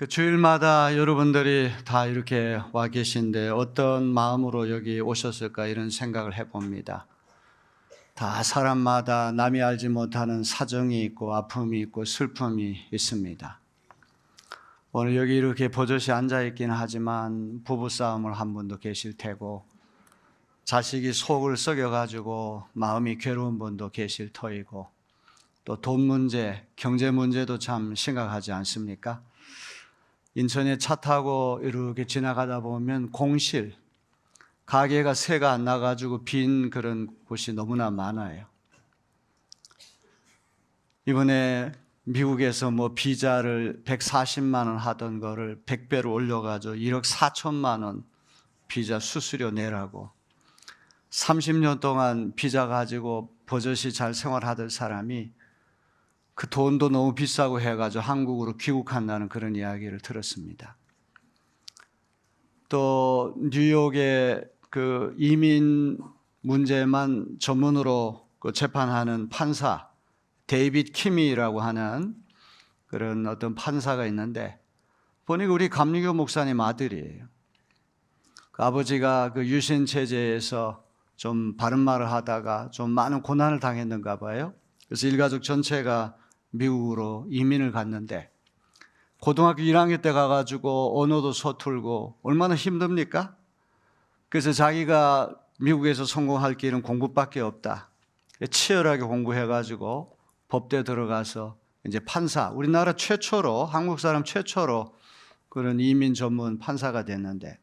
그 주일마다 여러분들이 다 이렇게 와 계신데 어떤 마음으로 여기 오셨을까 이런 생각을 해봅니다. 다 사람마다 남이 알지 못하는 사정이 있고 아픔이 있고 슬픔이 있습니다. 오늘 여기 이렇게 버젓이 앉아있긴 하지만 부부싸움을 한 분도 계실 테고 자식이 속을 썩여가지고 마음이 괴로운 분도 계실 터이고 또 돈 문제, 경제 문제도 참 심각하지 않습니까? 인천에 차 타고 이렇게 지나가다 보면 공실, 가게가 새가 안 나가지고 빈 그런 곳이 너무나 많아요. 이번에 미국에서 비자를 140만 원 하던 거를 100배로 올려가지고 1억 4천만 원 비자 수수료 내라고 30년 동안 비자 가지고 버젓이 잘 생활하던 사람이 그 돈도 너무 비싸고 해가지고 한국으로 귀국한다는 그런 이야기를 들었습니다. 또 뉴욕의 그 이민 문제만 전문으로 재판하는 판사 데이빗 키미라고 하는 그런 어떤 판사가 있는데 보니까 우리 감리교 목사님 아들이에요. 그 아버지가 그 유신 체제에서 좀 바른 말을 하다가 좀 많은 고난을 당했는가 봐요. 그래서 일가족 전체가 미국으로 이민을 갔는데 고등학교 1학년 때 가가지고 언어도 서툴고 얼마나 힘듭니까? 그래서 자기가 미국에서 성공할 길은 공부밖에 없다. 치열하게 공부해가지고 법대 들어가서 이제 판사, 우리나라 최초로 한국 사람 최초로 그런 이민 전문 판사가 됐는데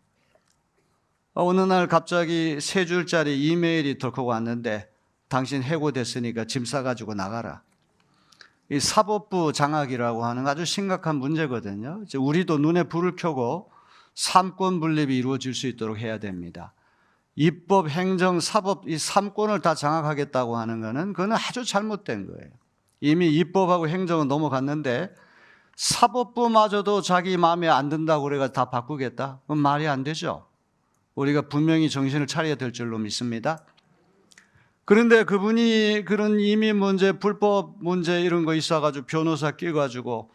어느 날 갑자기 3줄짜리 이메일이 덜컥 왔는데 당신 해고됐으니까 짐 싸가지고 나가라. 이 사법부 장악이라고 하는 아주 심각한 문제거든요. 우리도 눈에 불을 켜고 삼권 분립이 이루어질 수 있도록 해야 됩니다. 입법, 행정, 사법 이 3권을 다 장악하겠다고 하는 것은 그건 아주 잘못된 거예요. 이미 입법하고 행정은 넘어갔는데 사법부마저도 자기 마음에 안 든다고 그래가 다 바꾸겠다? 그건 말이 안 되죠. 우리가 분명히 정신을 차려야 될 줄로 믿습니다. 그런데 그분이 그런 이민 문제, 불법 문제 이런 거 있어가지고 변호사 끼가지고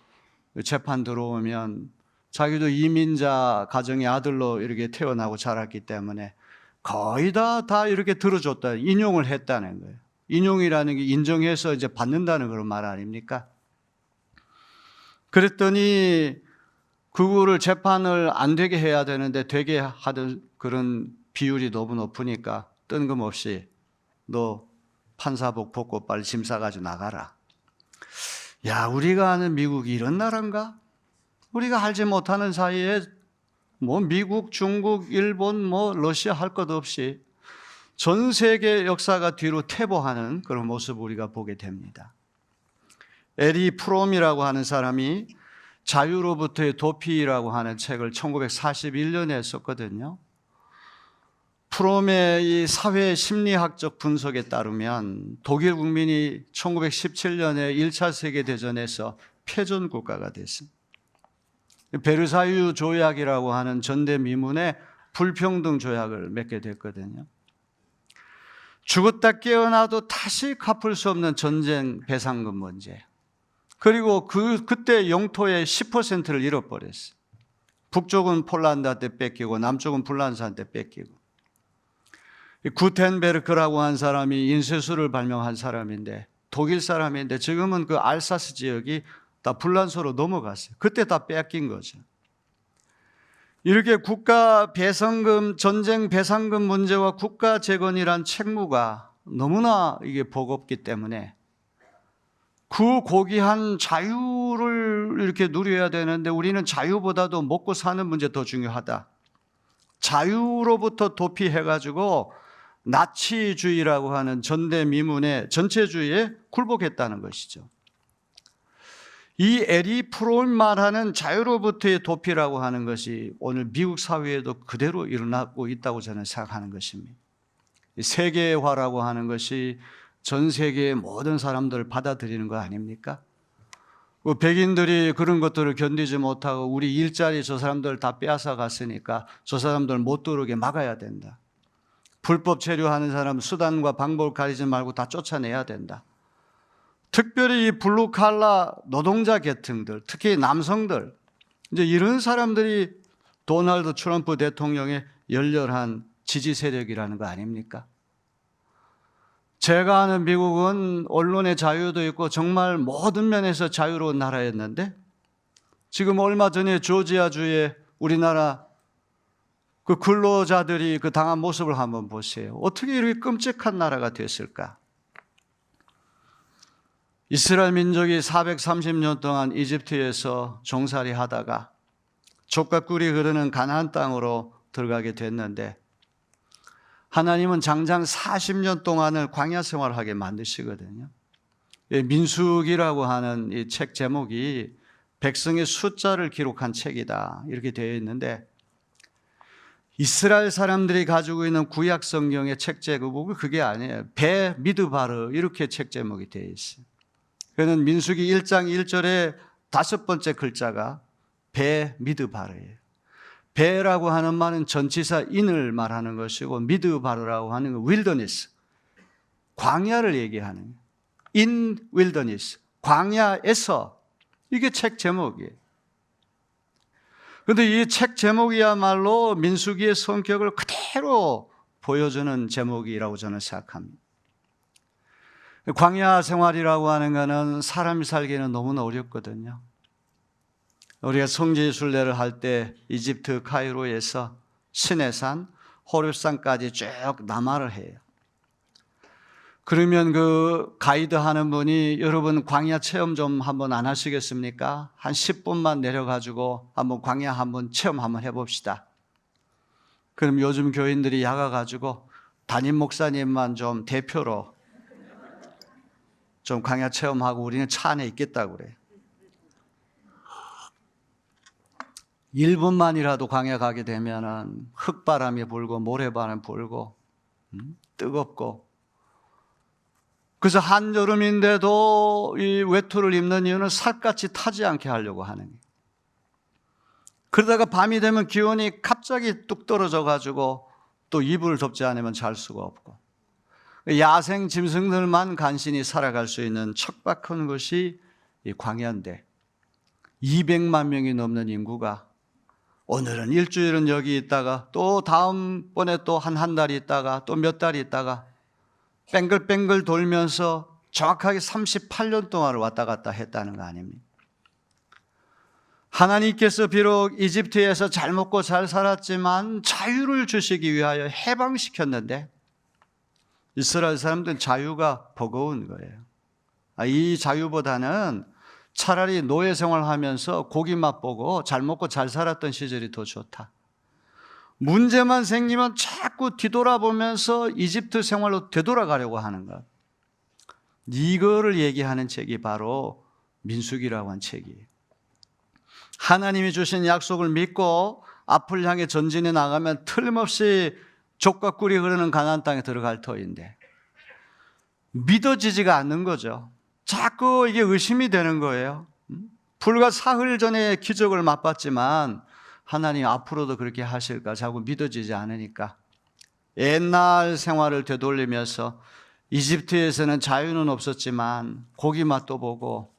재판 들어오면 자기도 이민자 가정의 아들로 이렇게 태어나고 자랐기 때문에 거의 다 이렇게 들어줬다, 인용을 했다는 거예요. 인용이라는 게 인정해서 이제 받는다는 그런 말 아닙니까? 그랬더니 그거를 재판을 안 되게 해야 되는데 되게 하던 그런 비율이 너무 높으니까 뜬금없이 너 판사복 벗고 빨리 짐 싸가지고 나가라. 야, 우리가 아는 미국이 이런 나라인가? 우리가 알지 못하는 사이에 미국, 중국, 일본, 러시아 할 것 없이 전 세계 역사가 뒤로 퇴보하는 그런 모습을 우리가 보게 됩니다. 에리 프롬이라고 하는 사람이 자유로부터의 도피라고 하는 책을 1941년에 썼거든요. 프롬의 이 사회 심리학적 분석에 따르면 독일 국민이 1917년에 1차 세계대전에서 패전 국가가 됐습니다. 베르사유 조약이라고 하는 전대미문의 불평등 조약을 맺게 됐거든요. 죽었다 깨어나도 다시 갚을 수 없는 전쟁 배상금 문제. 그리고 그때 영토의 10%를 잃어버렸어요. 북쪽은 폴란드한테 뺏기고 남쪽은 불란서한테 뺏기고. 구텐베르크라고 한 사람이 인쇄술을 발명한 사람인데 독일 사람인데 지금은 그 알사스 지역이 다 불란서로 넘어갔어요. 그때 다 뺏긴 거죠. 이렇게 국가 배상금, 전쟁 배상금 문제와 국가 재건이란 책무가 너무나 이게 버겁기 때문에 그 고귀한 자유를 이렇게 누려야 되는데 우리는 자유보다도 먹고 사는 문제 더 중요하다. 자유로부터 도피해가지고 나치주의라고 하는 전대미문의 전체주의에 굴복했다는 것이죠. 이 에리 프롬 말하는 자유로부터의 도피라고 하는 것이 오늘 미국 사회에도 그대로 일어나고 있다고 저는 생각하는 것입니다. 세계화라고 하는 것이 전 세계의 모든 사람들을 받아들이는 거 아닙니까? 백인들이 그런 것들을 견디지 못하고 우리 일자리 저 사람들 다 빼앗아 갔으니까 저 사람들 못 들어오게 막아야 된다. 불법 체류하는 사람 수단과 방법을 가리지 말고 다 쫓아내야 된다. 특별히 이 블루칼라 노동자 계층들, 특히 남성들, 이제 이런 사람들이 도널드 트럼프 대통령의 열렬한 지지 세력이라는 거 아닙니까? 제가 아는 미국은 언론의 자유도 있고 정말 모든 면에서 자유로운 나라였는데 지금 얼마 전에 조지아주에 우리나라 그 근로자들이 그 당한 모습을 한번 보세요. 어떻게 이렇게 끔찍한 나라가 됐을까? 이스라엘 민족이 430년 동안 이집트에서 종살이 하다가 족과 꿀이 흐르는 가나안 땅으로 들어가게 됐는데 하나님은 장장 40년 동안을 광야 생활을 하게 만드시거든요. 민수기라고 하는 이 책 제목이 백성의 숫자를 기록한 책이다 이렇게 되어 있는데 이스라엘 사람들이 가지고 있는 구약 성경의 책 제목은 그게 아니에요. 배 미드바르 이렇게 책 제목이 되어 있어요. 그는 민수기 1장 1절에 5번째 글자가 배 미드바르예요. 배라고 하는 말은 전치사 인을 말하는 것이고 미드바르라고 하는 건 윌더니스, 광야를 얘기하는 거예요. In wilderness, 광야에서. 이게 책 제목이에요. 그런데 이 책 제목이야말로 민수기의 성격을 그대로 보여주는 제목이라고 저는 생각합니다. 광야 생활이라고 하는 것은 사람이 살기는 너무나 어렵거든요. 우리가 성지 순례를 할 때 이집트 카이로에서 시내산, 호렙산까지 쭉 남하를 해요. 그러면 그 가이드 하는 분이 여러분 광야 체험 좀 한번 안 하시겠습니까? 한 10분만 내려가지고 한번 광야 한번 체험 한번 해봅시다. 그럼 요즘 교인들이 야가가지고 담임 목사님만 좀 대표로 좀 광야 체험하고 우리는 차 안에 있겠다고 그래요. 1분만이라도 광야 가게 되면은 흙바람이 불고 모래바람이 불고 뜨겁고 그래서 한여름인데도 이 외투를 입는 이유는 살갗이 타지 않게 하려고 하는 거예요. 그러다가 밤이 되면 기온이 갑자기 뚝 떨어져 가지고 또 이불을 덮지 않으면 잘 수가 없고 야생 짐승들만 간신히 살아갈 수 있는 척박한 것이 이 광야인데 200만 명이 넘는 인구가 오늘은 일주일은 여기 있다가 또 다음번에 또 한 달 있다가 또 몇 달 있다가 뱅글뱅글 돌면서 정확하게 38년 동안을 왔다 갔다 했다는 거 아닙니까? 하나님께서 비록 이집트에서 잘 먹고 잘 살았지만 자유를 주시기 위하여 해방시켰는데 이스라엘 사람들은 자유가 버거운 거예요. 이 자유보다는 차라리 노예 생활하면서 고기 맛보고 잘 먹고 잘 살았던 시절이 더 좋다. 문제만 생기면 자꾸 뒤돌아보면서 이집트 생활로 되돌아가려고 하는 것. 이거를 얘기하는 책이 바로 민수기라고 하는 책이에요. 하나님이 주신 약속을 믿고 앞을 향해 전진해 나가면 틀림없이 족과 꿀이 흐르는 가나안 땅에 들어갈 터인데 믿어지지가 않는 거죠. 자꾸 이게 의심이 되는 거예요. 불과 사흘 전에 기적을 맛봤지만 하나님 앞으로도 그렇게 하실까 자꾸 믿어지지 않으니까 옛날 생활을 되돌리면서 이집트에서는 자유는 없었지만 고기 맛도 보고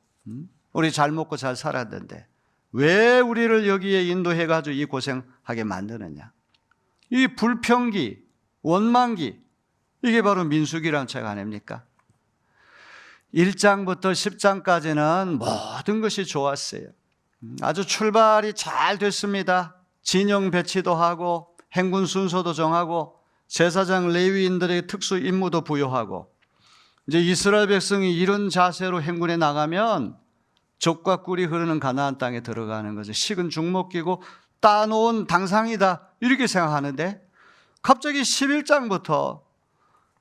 우리 잘 먹고 잘 살았는데 왜 우리를 여기에 인도해가지고 이 고생하게 만드느냐. 이 불평기, 원망기, 이게 바로 민수기라는 책 아닙니까? 1장부터 10장까지는 모든 것이 좋았어요. 아주 출발이 잘 됐습니다. 진영 배치도 하고 행군 순서도 정하고 제사장 레위인들에게 특수 임무도 부여하고 이제 이스라엘 백성이 이런 자세로 행군에 나가면 족과 꿀이 흐르는 가나안 땅에 들어가는 거죠. 식은 죽 먹기고 따놓은 당상이다 이렇게 생각하는데 갑자기 11장부터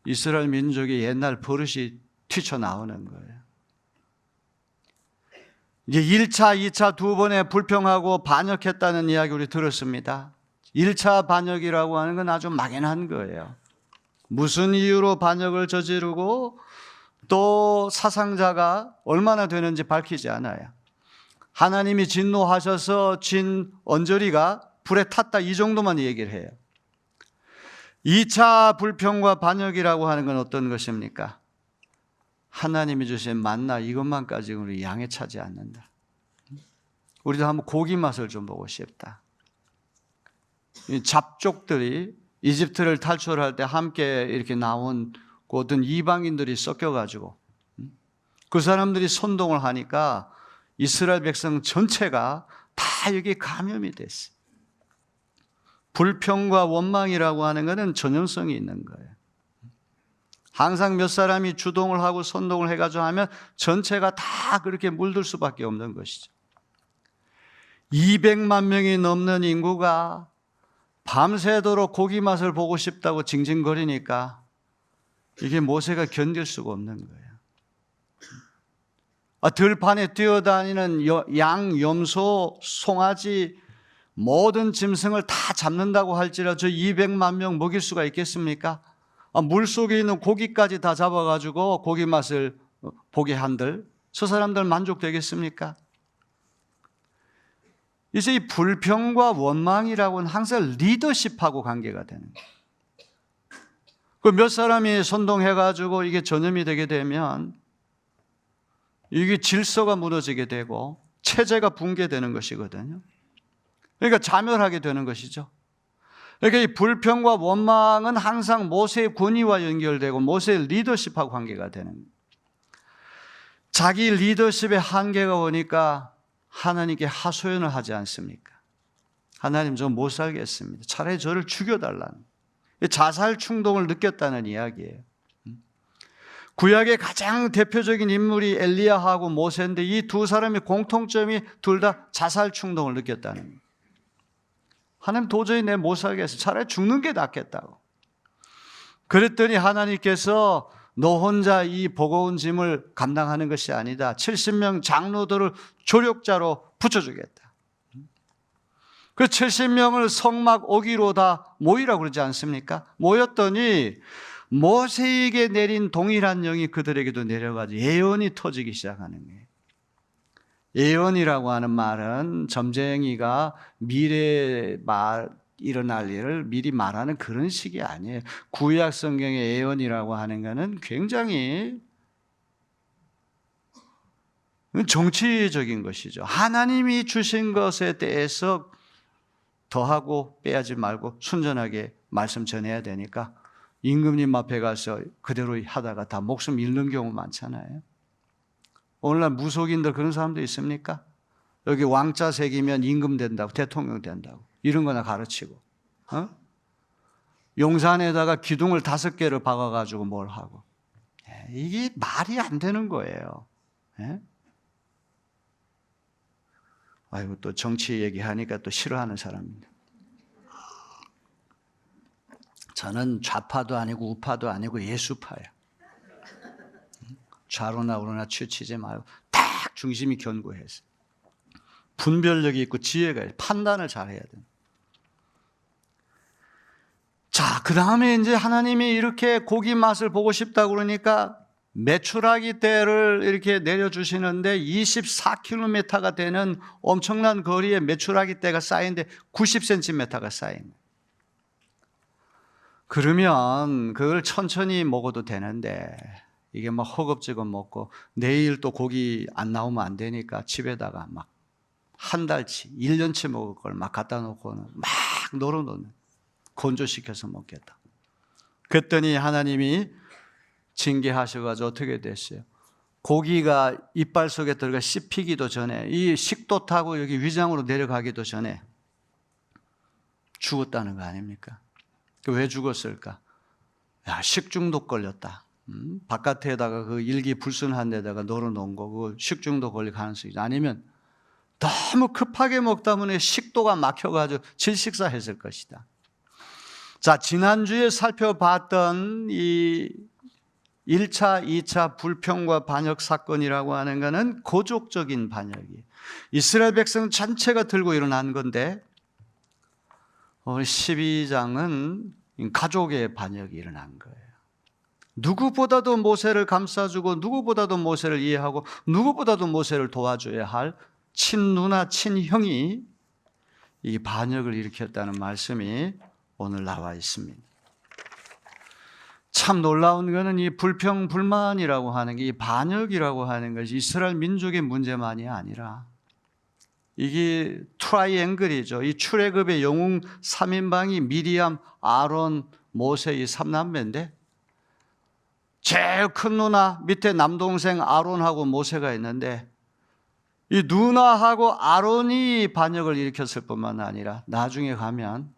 이스라엘 민족의 옛날 버릇이 튀쳐나오는 거예요. 이제 1차, 2차 두 번에 불평하고 반역했다는 이야기 우리 들었습니다. 1차 반역이라고 하는 건 아주 막연한 거예요. 무슨 이유로 반역을 저지르고 또 사상자가 얼마나 되는지 밝히지 않아요. 하나님이 진노하셔서 진 언저리가 불에 탔다 이 정도만 얘기를 해요. 2차 불평과 반역이라고 하는 건 어떤 것입니까? 하나님이 주신 만나 이것만 가지고 우리 양에 차지 않는다. 우리도 한번 고기 맛을 좀 보고 싶다. 이 잡족들이 이집트를 탈출할 때 함께 이렇게 나온 그 어떤 이방인들이 섞여가지고 그 사람들이 선동을 하니까 이스라엘 백성 전체가 다 여기 감염이 됐어요. 불평과 원망이라고 하는 것은 전염성이 있는 거예요. 항상 몇 사람이 주동을 하고 선동을 해가지고 하면 전체가 다 그렇게 물들 수밖에 없는 것이죠. 200만 명이 넘는 인구가 밤새도록 고기 맛을 보고 싶다고 징징거리니까 이게 모세가 견딜 수가 없는 거예요. 들판에 뛰어다니는 양, 염소, 송아지 모든 짐승을 다 잡는다고 할지라도 저 200만 명 먹일 수가 있겠습니까? 물속에 있는 고기까지 다 잡아가지고 고기 맛을 보게 한들 저 사람들 만족되겠습니까? 이제 이 불평과 원망이라고는 항상 리더십하고 관계가 되는 거예요. 그 몇 사람이 선동해가지고 이게 전염이 되게 되면 이게 질서가 무너지게 되고 체제가 붕괴되는 것이거든요. 그러니까 자멸하게 되는 것이죠. 그러니까 이 불평과 원망은 항상 모세의 권위와 연결되고 모세의 리더십하고 관계가 되는 거예요. 자기 리더십의 한계가 오니까 하나님께 하소연을 하지 않습니까? 하나님, 저 못 살겠습니다. 차라리 저를 죽여달라는, 자살 충동을 느꼈다는 이야기예요. 구약의 가장 대표적인 인물이 엘리야하고 모세인데 이 두 사람의 공통점이 둘 다 자살 충동을 느꼈다는 거예요. 하나님, 도저히 내 못 살겠어. 차라리 죽는 게 낫겠다고. 그랬더니 하나님께서 너 혼자 이 버거운 짐을 감당하는 것이 아니다. 70명 장로들을 조력자로 붙여주겠다. 그 70명을 성막 오기로 다 모이라고 그러지 않습니까? 모였더니 모세에게 내린 동일한 영이 그들에게도 내려가지고 예언이 터지기 시작하는 거예요. 예언이라고 하는 말은 점쟁이가 미래에 일어날 일을 미리 말하는 그런 식이 아니에요. 구약 성경의 예언이라고 하는 것은 굉장히 정치적인 것이죠. 하나님이 주신 것에 대해서 더하고 빼야지 말고 순전하게 말씀 전해야 되니까 임금님 앞에 가서 그대로 하다가 다 목숨 잃는 경우 많잖아요. 오늘날 무속인들 그런 사람도 있습니까? 여기 왕자 새기면 임금 된다고, 대통령 된다고 이런 거나 가르치고, 용산에다가 기둥을 5개를 박아가지고 뭘 하고, 이게 말이 안 되는 거예요. 아이고, 또 정치 얘기하니까 또 싫어하는 사람입니다. 저는 좌파도 아니고 우파도 아니고 예수파예요. 좌로나 우로나 치우치지 말고 딱 중심이 견고해서 분별력이 있고 지혜가 있고 판단을 잘해야 돼요. 자, 그 다음에 이제 하나님이 이렇게 고기 맛을 보고 싶다 그러니까 메추라기 떼를 이렇게 내려주시는데 24km가 되는 엄청난 거리에 메추라기 떼가 쌓이는데 90cm가 쌓인 거예요. 그러면 그걸 천천히 먹어도 되는데 이게 막 허겁지겁 먹고 내일 또 고기 안 나오면 안 되니까 집에다가 막 한 달치, 1년치 먹을 걸 막 갖다 놓고는 막 널어놓는, 건조시켜서 먹겠다. 그랬더니 하나님이 징계하셔가지고 어떻게 됐어요? 고기가 이빨 속에 들어가 씹히기도 전에, 이 식도 타고 여기 위장으로 내려가기도 전에 죽었다는 거 아닙니까? 왜 죽었을까? 식중독 걸렸다. 바깥에다가 그 일기 불순한 데다가 널어놓은 거, 그 식중독 걸릴 가능성이 있죠. 아니면 너무 급하게 먹다 보니 식도가 막혀가지고 질식사했을 것이다. 자, 지난주에 살펴봤던 이 1차, 2차 불평과 반역 사건이라고 하는 것은 고족적인 반역이에요. 이스라엘 백성 전체가 들고 일어난 건데 오늘 12장은 가족의 반역이 일어난 거예요. 누구보다도 모세를 감싸주고 누구보다도 모세를 이해하고 누구보다도 모세를 도와줘야 할 친누나 친형이 이 반역을 일으켰다는 말씀이 오늘 나와 있습니다. 참 놀라운 것은 이 불평, 불만이라고 하는 게, 이 반역이라고 하는 것이 이스라엘 민족의 문제만이 아니라 이게 트라이앵글이죠. 이 출애굽의 영웅 3인방이 미리암, 아론, 모세 이 3남매인데 제일 큰 누나 밑에 남동생 아론하고 모세가 있는데 이 누나하고 아론이 반역을 일으켰을 뿐만 아니라 나중에 가면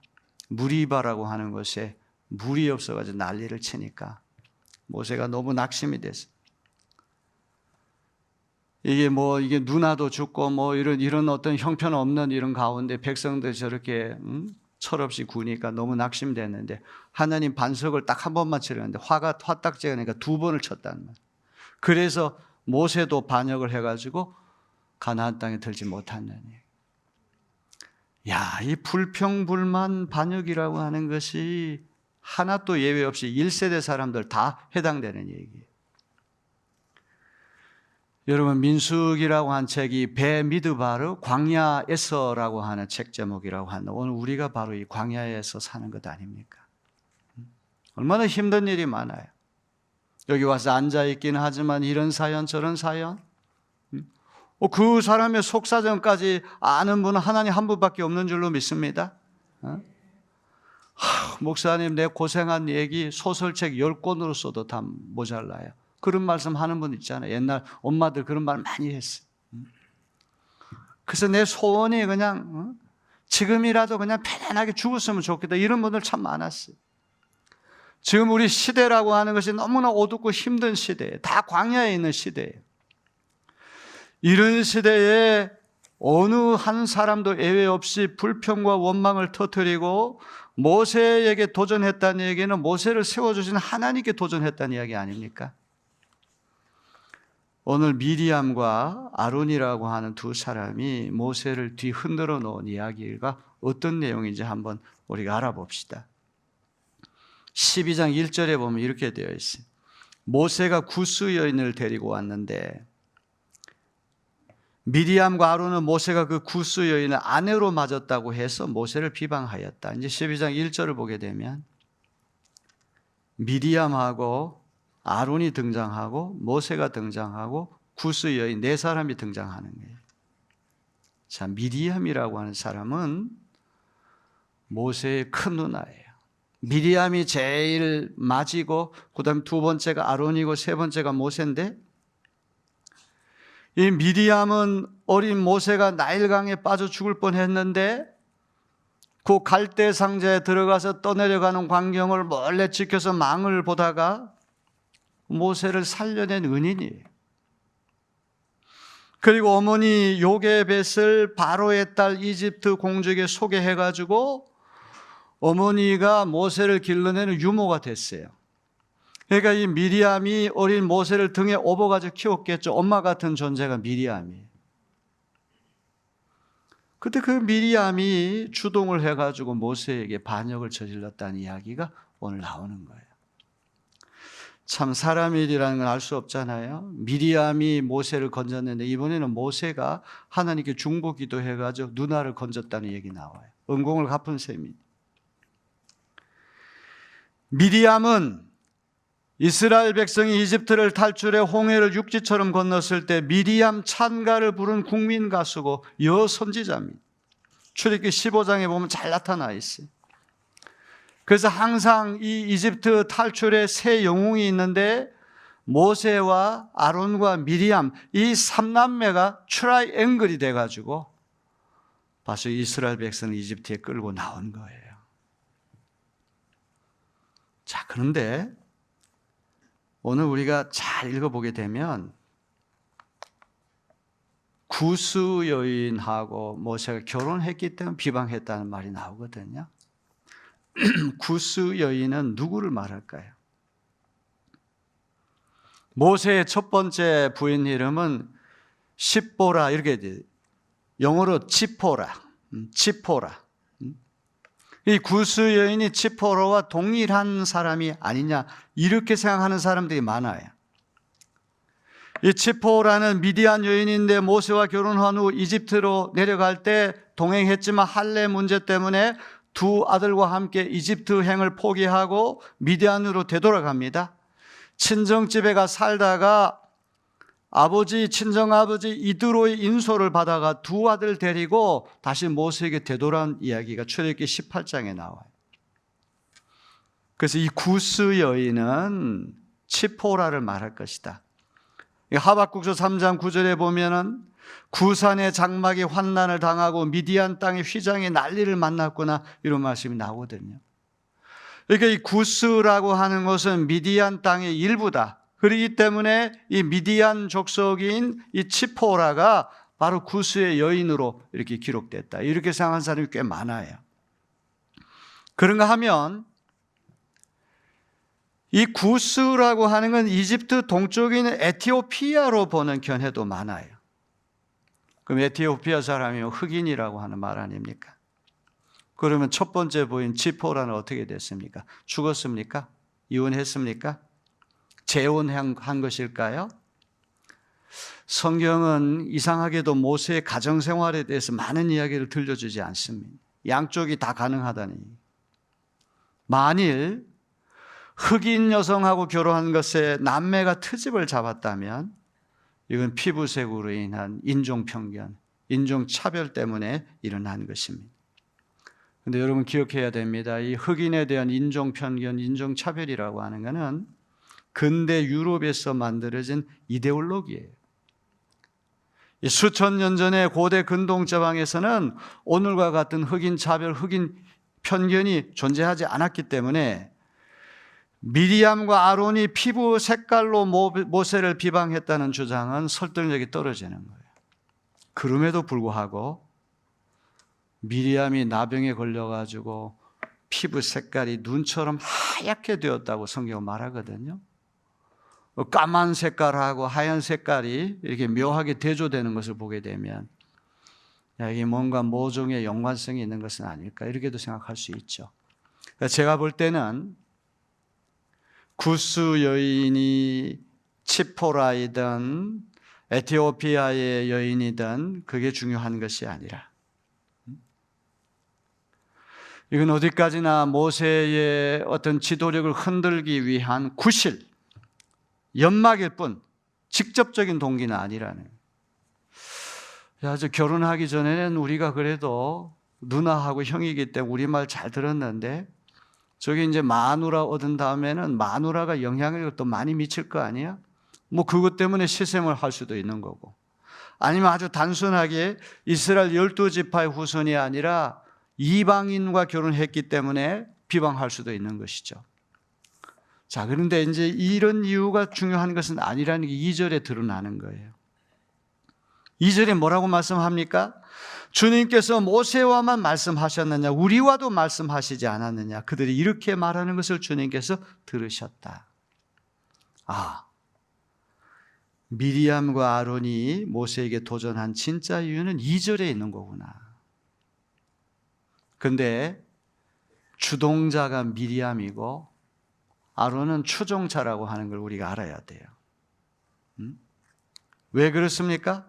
무리바라고 하는 곳에 물이 없어가지고 난리를 치니까 모세가 너무 낙심이 됐어요. 이게 누나도 죽고 이런 어떤 형편없는 이런 가운데 백성들 저렇게 철없이 구니까 너무 낙심됐는데 하나님 반석을 딱 한 번만 치려는데 화딱 재니까 2번을 쳤다는 말이에요. 그래서 모세도 반역을 해가지고 가나안 땅에 들지 못한다는 얘기예요. 이 불평불만 반역이라고 하는 것이 하나도 예외 없이 1세대 사람들 다 해당되는 얘기예요. 여러분, 민수기라고 한 책이 베미드바르 광야에서라고 하는 책 제목이라고 하는데 오늘 우리가 바로 이 광야에서 사는 것 아닙니까? 얼마나 힘든 일이 많아요. 여기 와서 앉아있긴 하지만 이런 사연 저런 사연, 그 사람의 속사정까지 아는 분은 하나님 한 분밖에 없는 줄로 믿습니다. 목사님, 내 고생한 얘기 소설책 10권으로 써도 다 모자라요. 그런 말씀 하는 분 있잖아요. 옛날 엄마들 그런 말 많이 했어요. 그래서 내 소원이 그냥 지금이라도 그냥 편안하게 죽었으면 좋겠다, 이런 분들 참 많았어요. 지금 우리 시대라고 하는 것이 너무나 어둡고 힘든 시대예요. 다 광야에 있는 시대예요. 이런 시대에 어느 한 사람도 예외 없이 불평과 원망을 터뜨리고 모세에게 도전했다는 얘기는 모세를 세워주신 하나님께 도전했다는 이야기 아닙니까? 오늘 미리암과 아론이라고 하는 2 사람이 모세를 뒤흔들어 놓은 이야기가 어떤 내용인지 한번 우리가 알아봅시다. 12장 1절에 보면 이렇게 되어 있어요. 모세가 구스 여인을 데리고 왔는데 미리암과 아론은 모세가 그 구스 여인을 아내로 맞았다고 해서 모세를 비방하였다. 이제 12장 1절을 보게 되면 미리암하고 아론이 등장하고 모세가 등장하고 구스 여인 4사람이 등장하는 거예요. 자, 미리암이라고 하는 사람은 모세의 큰 누나예요. 미리암이 제일 맞이고 그다음 2번째가 아론이고 3번째가 모세인데 이 미리암은 어린 모세가 나일강에 빠져 죽을 뻔했는데 그 갈대 상자에 들어가서 떠내려가는 광경을 몰래 지켜서 망을 보다가 모세를 살려낸 은인이에요. 그리고 어머니 요게벳을 바로의 딸 이집트 공주에게 소개해가지고 어머니가 모세를 길러내는 유모가 됐어요. 그러니까 이 미리암이 어린 모세를 등에 업어가지고 키웠겠죠. 엄마 같은 존재가 미리암이에요. 그때 그 미리암이 주동을 해가지고 모세에게 반역을 저질렀다는 이야기가 오늘 나오는 거예요. 참 사람 일이라는 건 알 수 없잖아요. 미리암이 모세를 건졌는데 이번에는 모세가 하나님께 중보 기도해가지고 누나를 건졌다는 얘기 나와요. 은공을 갚은 셈이. 미리암은 이스라엘 백성이 이집트를 탈출해 홍해를 육지처럼 건넜을 때 미리암 찬가를 부른 국민 가수고 여선지자입니다. 출애굽기 15장에 보면 잘 나타나 있어요. 그래서 항상 이 이집트 탈출에 3 영웅이 있는데 모세와 아론과 미리암 이 3남매가 트라이앵글이 돼가지고 바로 이스라엘 백성을 이집트에 끌고 나온 거예요. 자, 그런데 오늘 우리가 잘 읽어보게 되면 구스 여인하고 모세가 결혼했기 때문에 비방했다는 말이 나오거든요. 구스 여인은 누구를 말할까요? 모세의 첫 번째 부인 이름은 십보라, 이렇게 돼. 영어로 치포라. 이 구스 여인이 치포라와 동일한 사람이 아니냐, 이렇게 생각하는 사람들이 많아요. 이 치포라는 미디안 여인인데 모세와 결혼한 후 이집트로 내려갈 때 동행했지만 할례 문제 때문에 2 아들과 함께 이집트행을 포기하고 미디안으로 되돌아갑니다. 친정집에 가 살다가 아버지, 친정아버지 이드로의 인솔을 받아가 두 아들 데리고 다시 모세에게 되돌아온 이야기가 출애굽기 18장에 나와요. 그래서 이 구스 여인은 치포라를 말할 것이다. 하박국서 3장 9절에 보면은 구산의 장막이 환난을 당하고 미디안 땅의 휘장이 난리를 만났구나, 이런 말씀이 나오거든요. 그러니까 이 구스라고 하는 것은 미디안 땅의 일부다. 그렇기 때문에 이 미디안 족속인 이 치포라가 바로 구스의 여인으로 이렇게 기록됐다, 이렇게 생각하는 사람이 꽤 많아요. 그런가 하면 이 구스라고 하는 건 이집트 동쪽에 있는 에티오피아로 보는 견해도 많아요. 그럼 에티오피아 사람이면 흑인이라고 하는 말 아닙니까? 그러면 첫 번째 부인 지포라는 어떻게 됐습니까? 죽었습니까? 이혼했습니까? 재혼한 것일까요? 성경은 이상하게도 모세의 가정생활에 대해서 많은 이야기를 들려주지 않습니다. 양쪽이 다 가능하다니. 만일 흑인 여성하고 결혼한 것에 남매가 트집을 잡았다면 이건 피부색으로 인한 인종편견, 인종차별 때문에 일어난 것입니다. 그런데 여러분 기억해야 됩니다. 이 흑인에 대한 인종편견, 인종차별이라고 하는 것은 근대 유럽에서 만들어진 이데올로기예요. 수천 년 전에 고대 근동제방에서는 오늘과 같은 흑인 차별, 흑인 편견이 존재하지 않았기 때문에 미리암과 아론이 피부 색깔로 모세를 비방했다는 주장은 설득력이 떨어지는 거예요. 그럼에도 불구하고 미리암이 나병에 걸려가지고 피부 색깔이 눈처럼 하얗게 되었다고 성경은 말하거든요. 까만 색깔하고 하얀 색깔이 이렇게 묘하게 대조되는 것을 보게 되면 이게 뭔가 모종의 연관성이 있는 것은 아닐까, 이렇게도 생각할 수 있죠. 제가 볼 때는 구스 여인이 치포라이든 에티오피아의 여인이든 그게 중요한 것이 아니라, 이건 어디까지나 모세의 어떤 지도력을 흔들기 위한 구실, 연막일 뿐 직접적인 동기는 아니라는. 저 결혼하기 전에는 우리가 그래도 누나하고 형이기 때문에 우리말 잘 들었는데 저기 이제 마누라 얻은 다음에는 마누라가 영향력을 또 많이 미칠 거 아니야? 뭐 그것 때문에 시샘을 할 수도 있는 거고, 아니면 아주 단순하게 이스라엘 12지파의 후손이 아니라 이방인과 결혼했기 때문에 비방할 수도 있는 것이죠. 자, 그런데 이제 이런 이유가 중요한 것은 아니라는 게 2절에 드러나는 거예요. 2절에 뭐라고 말씀합니까? 주님께서 모세와만 말씀하셨느냐, 우리와도 말씀하시지 않았느냐, 그들이 이렇게 말하는 것을 주님께서 들으셨다. 미리암과 아론이 모세에게 도전한 진짜 이유는 2절에 있는 거구나. 근데 주동자가 미리암이고 아론은 추종자라고 하는 걸 우리가 알아야 돼요. 왜 그렇습니까?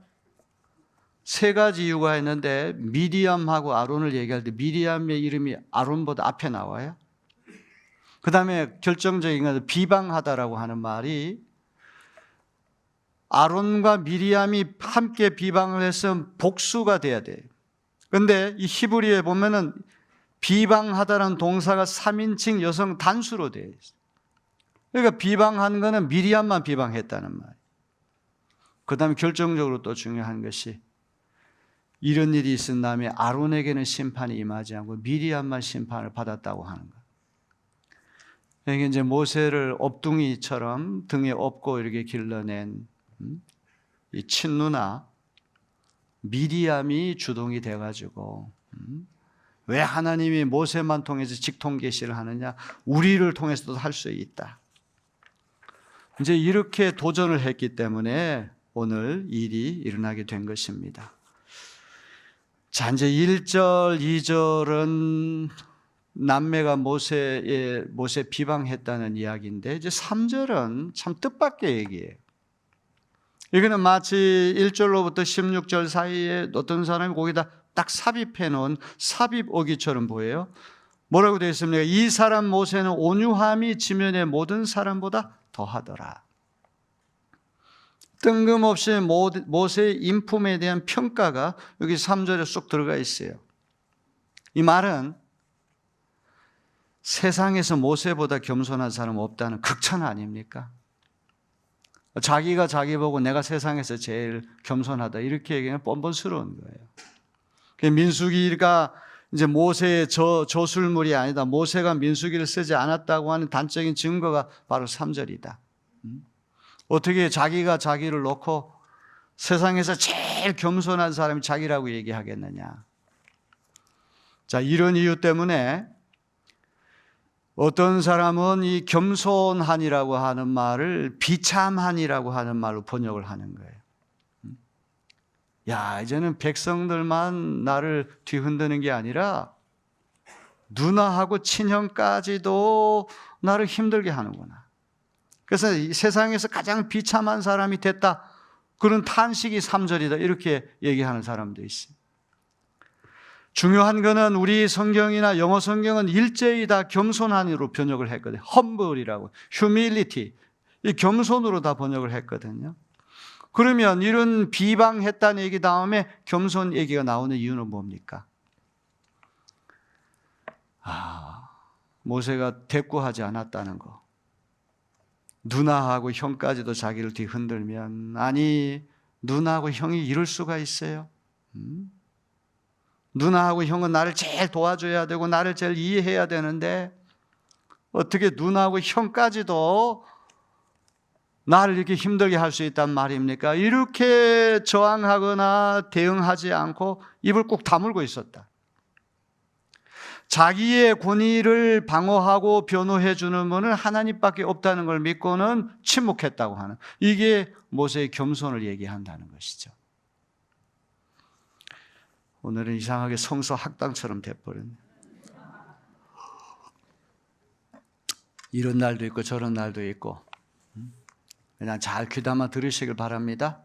세 가지 이유가 있는데 미리암하고 아론을 얘기할 때 미리암의 이름이 아론보다 앞에 나와요. 그 다음에 결정적인 것은 비방하다라고 하는 말이, 아론과 미리암이 함께 비방을 해서 복수가 돼야 돼요. 그런데 이 히브리어에 보면은 비방하다라는 동사가 3인칭 여성 단수로 되어 있어요. 그러니까 비방한 거는 미리암만 비방했다는 말. 그 다음에 결정적으로 또 중요한 것이, 이런 일이 있은 다음에 아론에게는 심판이 임하지 않고 미리암만 심판을 받았다고 하는 것. 이게 이제 모세를 업둥이처럼 등에 업고 이렇게 길러낸 이 친누나 미리암이 주동이 돼가지고, 왜 하나님이 모세만 통해서 직통 계시를 하느냐, 우리를 통해서도 할 수 있다. 이제 이렇게 도전을 했기 때문에 오늘 일이 일어나게 된 것입니다. 자, 이제 1절, 2절은 남매가 모세 비방했다는 이야기인데, 이제 3절은 참 뜻밖의 얘기예요. 이거는 마치 1절로부터 16절 사이에 어떤 사람이 거기다 딱 삽입해 놓은 삽입어기처럼 보여요. 뭐라고 되어 있습니까? 이 사람 모세는 온유함이 지면의 모든 사람보다 더하더라. 뜬금없이 모세의 인품에 대한 평가가 여기 3절에 쏙 들어가 있어요. 이 말은 세상에서 모세보다 겸손한 사람 없다는 극찬 아닙니까? 자기가 자기 보고 내가 세상에서 제일 겸손하다 이렇게 얘기하면 뻔뻔스러운 거예요. 민수기가 이제 모세의 저술물이 아니다. 모세가 민수기를 쓰지 않았다고 하는 단적인 증거가 바로 3절이다. 어떻게 자기가 자기를 놓고 세상에서 제일 겸손한 사람이 자기라고 얘기하겠느냐. 자, 이런 이유 때문에 어떤 사람은 이 겸손한이라고 하는 말을 비참한이라고 하는 말로 번역을 하는 거예요. 야, 이제는 백성들만 나를 뒤흔드는 게 아니라 누나하고 친형까지도 나를 힘들게 하는구나. 그래서 이 세상에서 가장 비참한 사람이 됐다. 그런 탄식이 3절이다. 이렇게 얘기하는 사람도 있어요. 중요한 거는 우리 성경이나 영어 성경은 일제히 다 겸손한으로 번역을 했거든요. humble이라고, humility, 이 겸손으로 다 번역을 했거든요. 그러면 이런 비방했다는 얘기 다음에 겸손 얘기가 나오는 이유는 뭡니까? 모세가 대꾸하지 않았다는 거. 누나하고 형까지도 자기를 뒤흔들면, 아니 누나하고 형이 이럴 수가 있어요? 누나하고 형은 나를 제일 도와줘야 되고 나를 제일 이해해야 되는데 어떻게 누나하고 형까지도 나를 이렇게 힘들게 할 수 있단 말입니까? 이렇게 저항하거나 대응하지 않고 입을 꾹 다물고 있었다. 자기의 권위를 방어하고 변호해 주는 분은 하나님밖에 없다는 걸 믿고는 침묵했다고 하는, 이게 모세의 겸손을 얘기한다는 것이죠. 오늘은 이상하게 성서 학당처럼 돼버렸네. 이런 날도 있고 저런 날도 있고, 그냥 잘 귀담아 들으시길 바랍니다.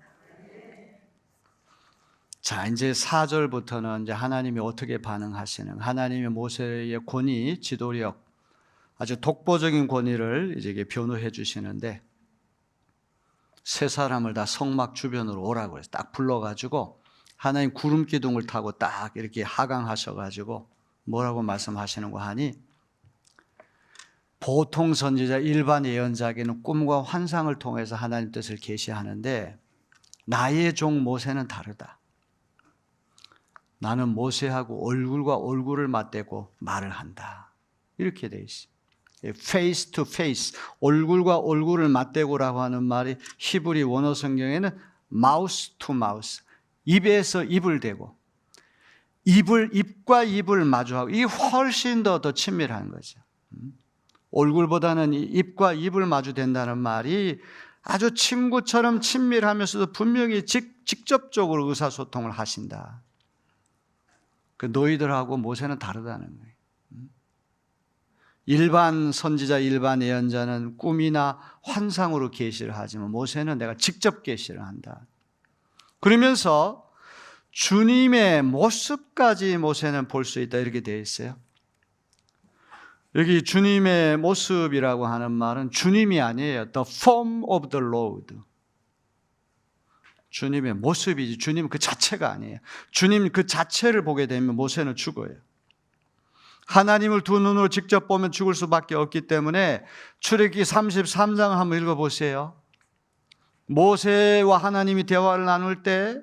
자, 이제 4절부터는 이제 하나님이 어떻게 반응하시는, 하나님의 모세의 권위, 지도력, 아주 독보적인 권위를 이제 변호해 주시는데, 세 사람을 다 성막 주변으로 오라고 해서 딱 불러가지고 하나님 구름 기둥을 타고 딱 이렇게 하강하셔가지고 뭐라고 말씀하시는 거 하니, 보통 선지자, 일반 예언자에게는 꿈과 환상을 통해서 하나님 뜻을 계시하는데 나의 종 모세는 다르다. 나는 모세하고 얼굴과 얼굴을 맞대고 말을 한다. 이렇게 돼 있어요. face to face, 얼굴과 얼굴을 맞대고라고 하는 말이 히브리 원어 성경에는 mouth to mouth, 입에서 입을 대고, 입과 입을 마주하고, 이게 훨씬 더 친밀한 거죠. 얼굴보다는 입과 입을 마주댄다는 말이 아주 친구처럼 친밀하면서도 분명히 직접적으로 의사소통을 하신다. 그 너희들하고 모세는 다르다는 거예요. 일반 선지자, 일반 예언자는 꿈이나 환상으로 계시를 하지만 모세는 내가 직접 계시를 한다. 그러면서 주님의 모습까지 모세는 볼 수 있다, 이렇게 되어 있어요. 여기 주님의 모습이라고 하는 말은 주님이 아니에요. The form of the Lord. 주님의 모습이지 주님 그 자체가 아니에요. 주님 그 자체를 보게 되면 모세는 죽어요. 하나님을 두 눈으로 직접 보면 죽을 수밖에 없기 때문에 출애굽기 33장을 한번 읽어보세요. 모세와 하나님이 대화를 나눌 때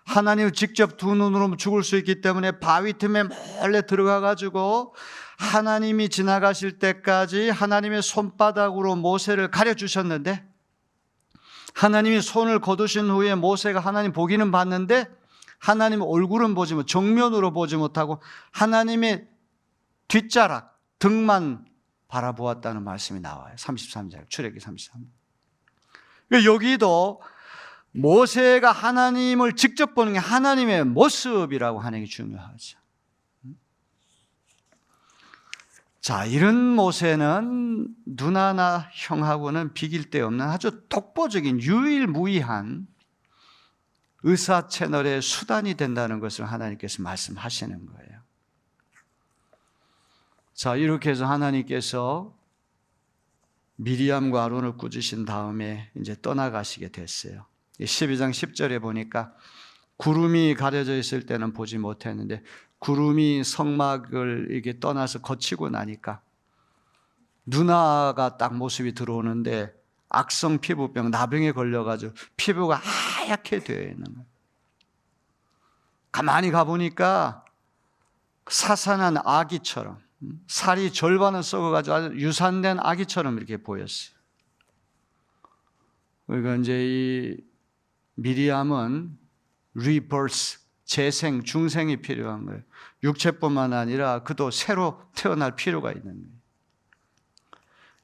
하나님을 직접 두 눈으로 죽을 수 있기 때문에 바위 틈에 몰래 들어가가지고 하나님이 지나가실 때까지 하나님의 손바닥으로 모세를 가려주셨는데, 하나님이 손을 거두신 후에 모세가 하나님 보기는 봤는데 하나님 얼굴은 보지 못, 정면으로 보지 못하고 하나님의 뒷자락, 등만 바라보았다는 말씀이 나와요. 33절, 출애굽기 33절. 여기도 모세가 하나님을 직접 보는 게 하나님의 모습이라고 하는 게 중요하죠. 자, 이런 모세는 누나나 형하고는 비길 데 없는 아주 독보적인 유일무이한 의사 채널의 수단이 된다는 것을 하나님께서 말씀하시는 거예요. 자, 이렇게 해서 하나님께서 미리암과 아론을 꾸짖으신 다음에 이제 떠나가시게 됐어요. 12장 10절에 보니까 구름이 가려져 있을 때는 보지 못했는데 구름이 성막을 이게 떠나서 거치고 나니까 누나가 딱 모습이 들어오는데 악성 피부병, 나병에 걸려가지고 피부가 하얗게 되어 있는 거예요. 가만히 가보니까 사산한 아기처럼, 살이 절반은 썩어가지고 아주 유산된 아기처럼 이렇게 보였어요. 그러니까 이제 이 미리암은 리버스, 재생, 중생이 필요한 거예요. 육체뿐만 아니라 그도 새로 태어날 필요가 있는 거예요.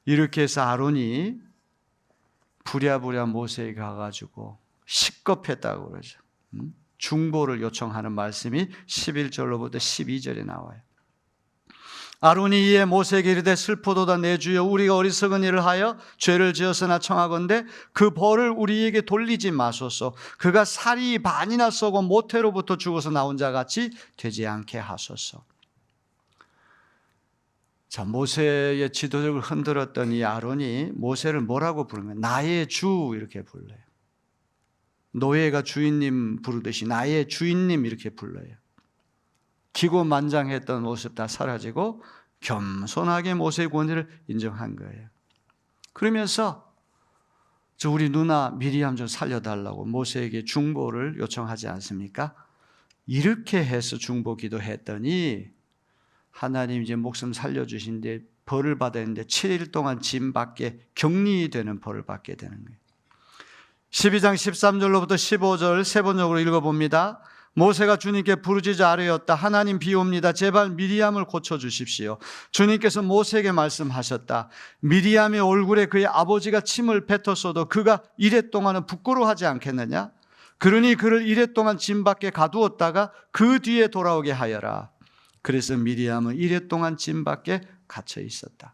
이렇게 해서 아론이 부랴부랴 모세에게 가가지고 식겁했다고 그러죠. 중보를 요청하는 말씀이 11절로부터 12절에 나와요. 아론이 이에 모세에게 이르되 슬프도다 내 주여 우리가 어리석은 일을 하여 죄를 지었으나 청하건대 그 벌을 우리에게 돌리지 마소서. 그가 살이 반이나 썩어 모태로부터 죽어서 나온 자같이 되지 않게 하소서. 자, 모세의 지도력을 흔들었던 이 아론이 모세를 뭐라고 부르면 나의 주 이렇게 불러요. 노예가 주인님 부르듯이 나의 주인님 이렇게 불러요. 기고만장했던 모습 다 사라지고 겸손하게 모세의 권위를 인정한 거예요. 그러면서 우리 누나 미리암 좀 살려달라고 모세에게 중보를 요청하지 않습니까? 이렇게 해서 중보 기도했더니 하나님 이제 목숨 살려주신데 벌을 받았는데 7일 동안 짐 밖에 격리되는 벌을 받게 되는 거예요. 12장 13절로부터 15절 세 번역으로 읽어봅니다. 모세가 주님께 부르짖어 아뢰었다. 하나님 비옵니다. 제발 미리암을 고쳐주십시오. 주님께서 모세에게 말씀하셨다. 미리암의 얼굴에 그의 아버지가 침을 뱉었어도 그가 이래 동안은 부끄러워하지 않겠느냐? 그러니 그를 이래 동안 짐 밖에 가두었다가 그 뒤에 돌아오게 하여라. 그래서 미리암은 이래 동안 짐 밖에 갇혀 있었다.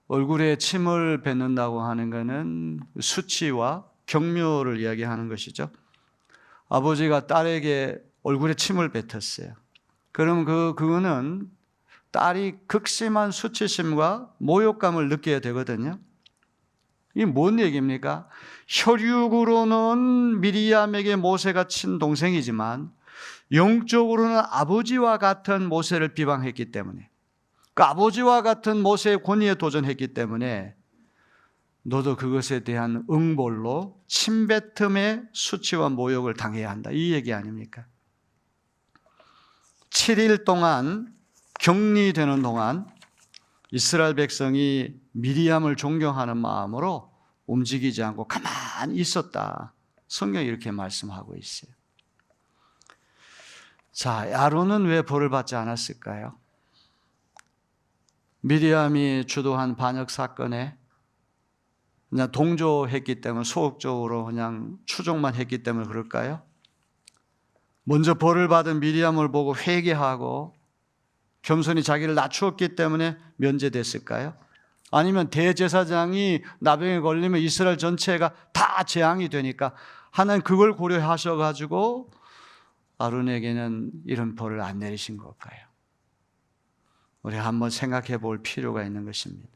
얼굴에 침을 뱉는다고 하는 것은 수치와 경멸을 이야기하는 것이죠. 아버지가 딸에게 얼굴에 침을 뱉었어요. 그럼 그거는 딸이 극심한 수치심과 모욕감을 느껴야 되거든요. 이게 뭔 얘기입니까? 혈육으로는 미리암에게 모세가 친동생이지만 영적으로는 아버지와 같은 모세를 비방했기 때문에, 그 아버지와 같은 모세의 권위에 도전했기 때문에 너도 그것에 대한 응벌로 침뱉음의 수치와 모욕을 당해야 한다, 이 얘기 아닙니까? 7일 동안 격리되는 동안 이스라엘 백성이 미리암을 존경하는 마음으로 움직이지 않고 가만히 있었다, 성경이 이렇게 말씀하고 있어요. 자, 아론은 왜 벌을 받지 않았을까요? 미리암이 주도한 반역 사건에 그냥 동조했기 때문에, 소극적으로 그냥 추종만 했기 때문에 그럴까요? 먼저 벌을 받은 미리암을 보고 회개하고 겸손히 자기를 낮추었기 때문에 면제됐을까요? 아니면 대제사장이 나병에 걸리면 이스라엘 전체가 다 재앙이 되니까 하나님 그걸 고려하셔가지고 아론에게는 이런 벌을 안 내리신 걸까요? 우리 한번 생각해 볼 필요가 있는 것입니다.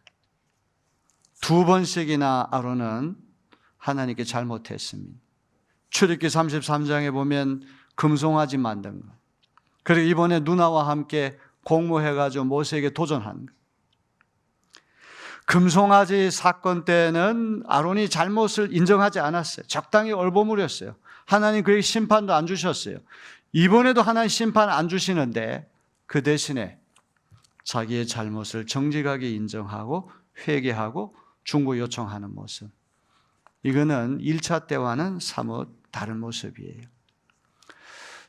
2번씩이나 아론은 하나님께 잘못했습니다. 출애굽기 33장에 보면 금송아지 만든 거, 그리고 이번에 누나와 함께 공모해가지고 모세에게 도전한 거. 금송아지 사건 때는 아론이 잘못을 인정하지 않았어요. 적당히 얼버무렸어요. 하나님 그에게 심판도 안 주셨어요. 이번에도 하나님 심판 안 주시는데 그 대신에 자기의 잘못을 정직하게 인정하고 회개하고 중보 요청하는 모습, 이거는 1차 때와는 사뭇 다른 모습이에요.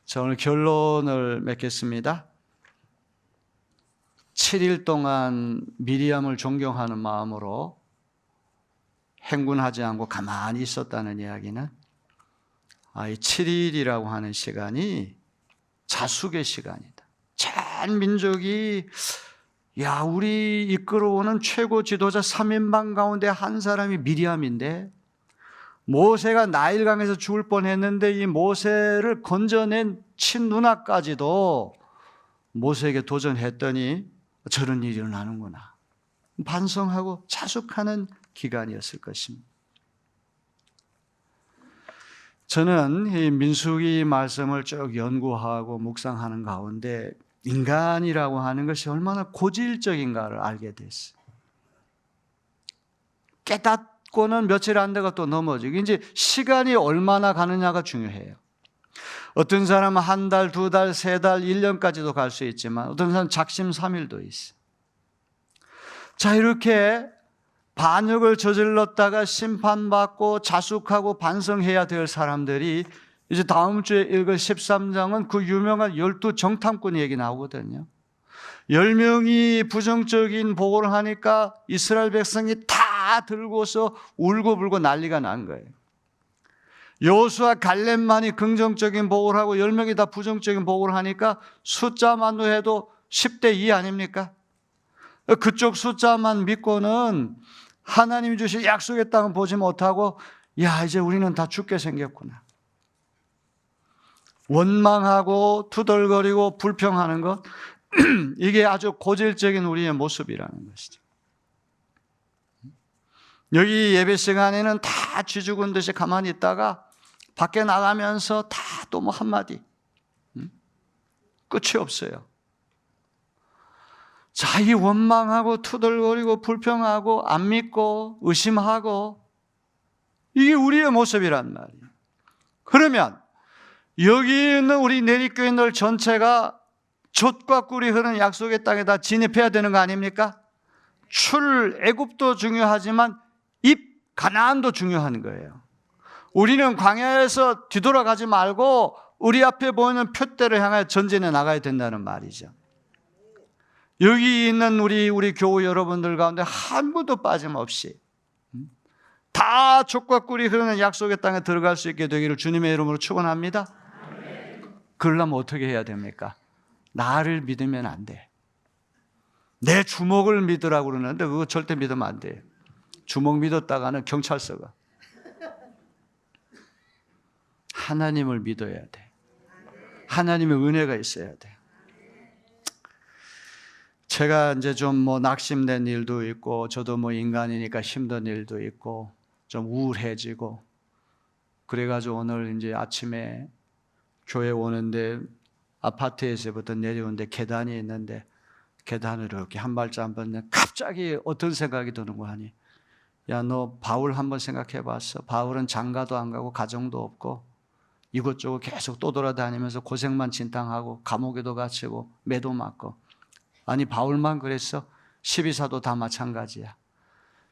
자, 오늘 결론을 맺겠습니다. 7일 동안 미리암을 존경하는 마음으로 행군하지 않고 가만히 있었다는 이야기는 이 7일이라고 하는 시간이 자숙의 시간이다. 전 민족이 우리 이끌어오는 최고 지도자 3인방 가운데 한 사람이 미리암인데, 모세가 나일강에서 죽을 뻔했는데 이 모세를 건져낸 친누나까지도 모세에게 도전했더니 저런 일이 일어나는구나. 반성하고 자숙하는 기간이었을 것입니다. 저는 이 민수기 말씀을 쭉 연구하고 묵상하는 가운데 인간이라고 하는 것이 얼마나 고질적인가를 알게 됐어요. 깨닫고는 며칠 안 돼가 또 넘어지고, 이제 시간이 얼마나 가느냐가 중요해요. 어떤 사람은 한 달, 두 달, 세 달, 1년까지도 갈 수 있지만 어떤 사람은 작심삼일도 있어요. 자, 이렇게 반역을 저질렀다가 심판받고 자숙하고 반성해야 될 사람들이 이제 다음 주에 읽을 13장은 그 유명한 12 정탐꾼 얘기 나오거든요. 10명이 부정적인 보고를 하니까 이스라엘 백성이 다 들고서 울고불고 난리가 난 거예요. 여호수아 갈렙만이 긍정적인 보고를 하고 10명이 다 부정적인 보고를 하니까 숫자만도 해도 10대 2 아닙니까? 그쪽 숫자만 믿고는 하나님이 주신 약속의 땅을 보지 못하고, 야, 이제 우리는 다 죽게 생겼구나. 원망하고 투덜거리고 불평하는 것, 이게 아주 고질적인 우리의 모습이라는 것이죠. 여기 예배 시간에는 다 쥐죽은 듯이 가만히 있다가 밖에 나가면서 다 또 뭐 한마디, 끝이 없어요. 자, 이 원망하고 투덜거리고 불평하고 안 믿고 의심하고, 이게 우리의 모습이란 말이에요. 그러면 여기 있는 우리 내리교인들 전체가 젖과 꿀이 흐르는 약속의 땅에다 진입해야 되는 거 아닙니까? 출애굽도 중요하지만 입 가나안도 중요한 거예요. 우리는 광야에서 뒤돌아가지 말고 우리 앞에 보이는 표대를 향해 전진해 나가야 된다는 말이죠. 여기 있는 우리 교우 여러분들 가운데 한 분도 빠짐없이 다 젖과 꿀이 흐르는 약속의 땅에 들어갈 수 있게 되기를 주님의 이름으로 축원합니다. 그러려면 어떻게 해야 됩니까? 나를 믿으면 안 돼. 내 주먹을 믿으라고 그러는데 그거 절대 믿으면 안 돼요. 주먹 믿었다가는 경찰서 가. 하나님을 믿어야 돼. 하나님의 은혜가 있어야 돼. 제가 이제 좀 뭐 낙심된 일도 있고, 저도 뭐 인간이니까 힘든 일도 있고, 좀 우울해지고, 그래가지고 오늘 이제 아침에 교회 오는데 아파트에서부터 내려오는데 계단이 있는데 계단을 이렇게 한 발짝 한 번 갑자기 어떤 생각이 드는 거 하니, 야, 너 바울 한번 생각해 봤어? 바울은 장가도 안 가고 가정도 없고 이곳저곳 계속 떠돌아다니면서 고생만 진탕하고 감옥에도 갇히고 매도 맞고. 아니, 바울만 그랬어? 12사도 다 마찬가지야.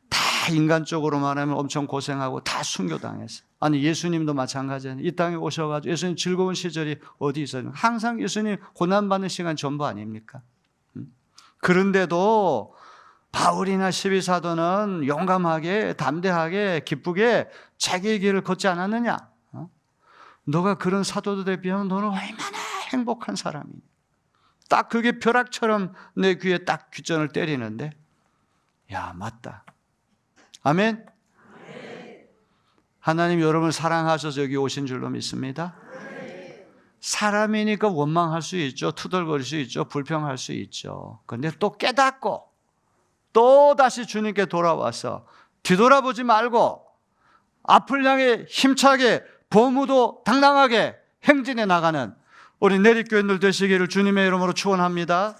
다 인간적으로 말하면 엄청 고생하고 다 순교당했어. 아니, 예수님도 마찬가지야. 이 땅에 오셔가지고 예수님 즐거운 시절이 어디 있어요? 항상 예수님 고난받는 시간 전부 아닙니까? 그런데도 바울이나 12사도는 용감하게 담대하게 기쁘게 자기의 길을 걷지 않았느냐? 너가 그런 사도들에 비하면 너는 얼마나 행복한 사람이냐? 딱 그게 벼락처럼 내 귀에 딱 귀전을 때리는데, 야, 맞다. 아멘? 하나님 여러분을 사랑하셔서 여기 오신 줄로 믿습니다. 사람이니까 원망할 수 있죠. 투덜거릴 수 있죠. 불평할 수 있죠. 그런데 또 깨닫고 또 다시 주님께 돌아와서 뒤돌아보지 말고 앞을 향해 힘차게 범우도 당당하게 행진해 나가는 우리 내리교인들 되시기를 주님의 이름으로 축원합니다.